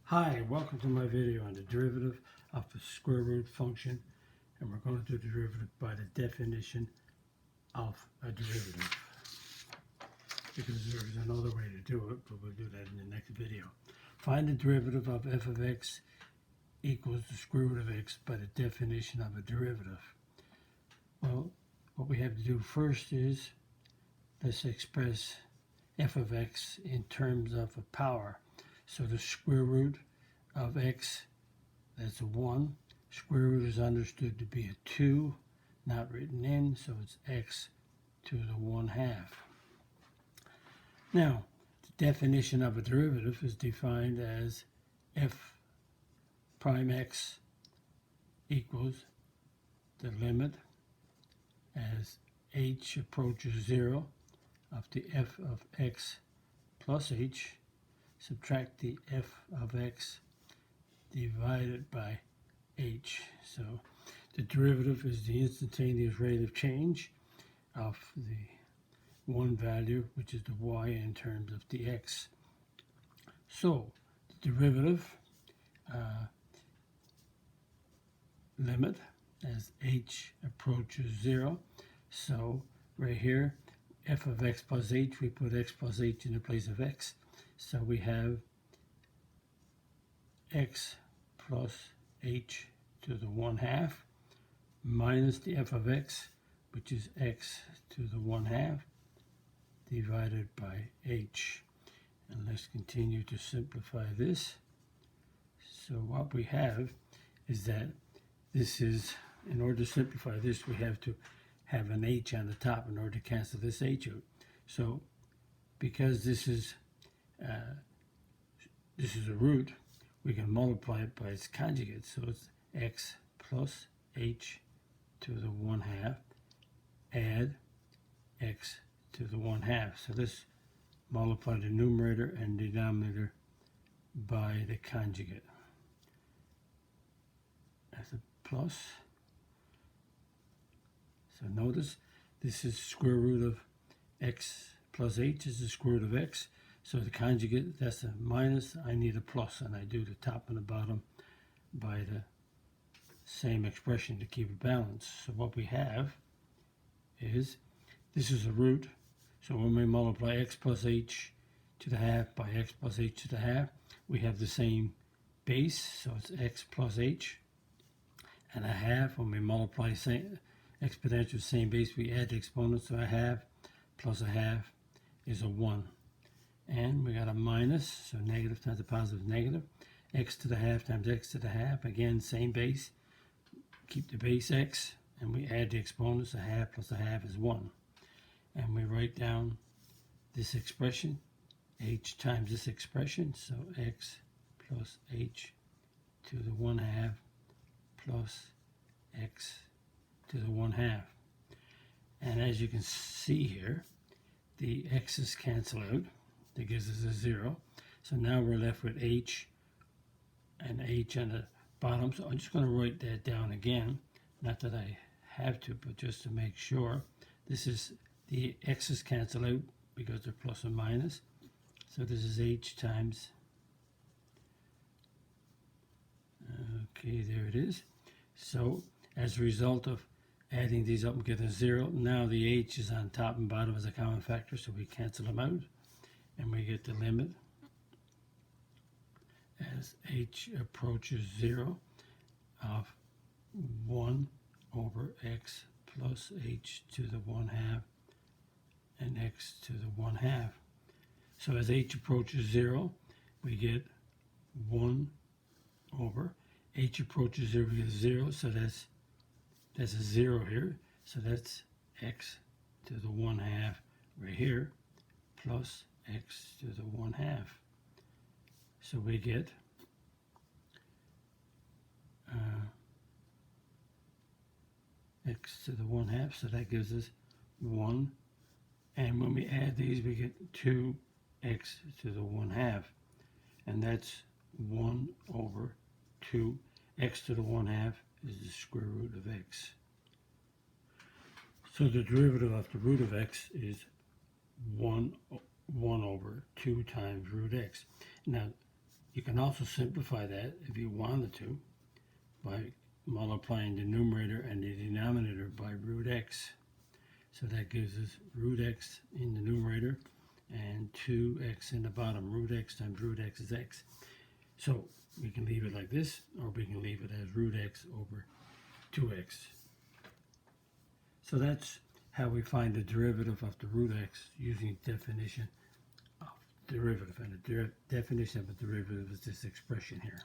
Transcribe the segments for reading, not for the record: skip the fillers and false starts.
Hi, welcome to my video on the derivative of the square root function, and we're going to do the derivative by the definition of a derivative, because there is another way to do it, but we'll do that in the next video. Find the derivative of f of x equals the square root of x by the definition of a derivative. Well, what we have to do first is let's express f of x in terms of a power. So the square root of x, that's a 1. Square root is understood to be a 2, not written in, so it's x to the 1/2. Now, the definition of a derivative is defined as f prime x equals the limit as h approaches 0 of the f of x plus h, subtract the f of x divided by h. So the derivative is the instantaneous rate of change of the one value, which is the y, in terms of the x. So the derivative limit as h approaches 0. So right here, f of x plus h, we put x plus h in the place of x. So we have x plus h to the 1/2 minus the f of x, which is x to the 1/2, divided by h. And let's continue to simplify this. So what we have is that this is, in order to simplify this, we have to have an h on the top in order to cancel this h out. So because this is a root, we can multiply it by its conjugate. So it's x plus h to the 1/2 add x to the 1/2. So let's multiply the numerator and denominator by the conjugate. That's a plus. So notice this is square root of x plus h is the square root of x. So the conjugate, that's a minus, I need a plus, and I do the top and the bottom by the same expression to keep it balanced. So what we have is, this is a root, so when we multiply x plus h to the 1/2 by x plus h to the 1/2, we have the same base, so it's x plus h, and a 1/2, when we multiply exponential same base, we add the exponents, so a 1/2 plus a 1/2 is a 1. And we got a minus, so negative times a positive is negative. X to the 1/2 times x to the 1/2, again same base, keep the base x, and we add the exponents. A 1/2 plus a 1/2 is 1. And we write down this expression, h times this expression, so x plus h to the 1/2 plus x to the 1/2. And as you can see here, the x's cancel out. That gives us a 0. So now we're left with h and h on the bottom. So I'm just going to write that down again. Not that I have to, but just to make sure. This is, the x's cancel out because they're plus and minus. So this is h times, okay, there it is. So as a result of adding these up and getting a 0, now the h is on top and bottom as a common factor, so we cancel them out. And we get the limit as h approaches 0 of 1 over x plus h to the 1/2 and x to the 1/2. So as h approaches 0, we get 1 over h approaches 0, we get 0, so that's a 0 here, so that's x to the 1/2 right here, plus x to the 1/2. So we get x to the 1/2, so that gives us 1. And when we add these, we get 2x to the 1/2. And that's 1 over 2. X to the 1/2 is the square root of x. So the derivative of the root of x is 1 over 2 times root x. Now, You can also simplify that if you wanted to by multiplying the numerator and the denominator by root x. So that gives us root x in the numerator and 2x in the bottom. Root x times root x is x. So we can leave it like this, or we can leave it as root x over 2x. So that's how we find the derivative of the root x using definition of derivative. And the definition of a derivative is this expression here.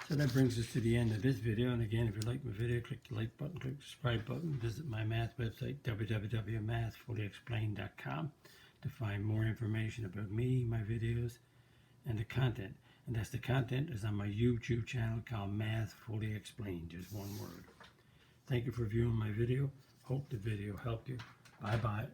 So that brings us to the end of this video. And again, if you like my video, click the like button, click the subscribe button, visit my math website, www.mathfullyexplained.com, to find more information about me, my videos, and the content. And that's the content is on my YouTube channel called Math Fully Explained, just one word. Thank you for viewing my video. Hope the video helped you. Bye-bye.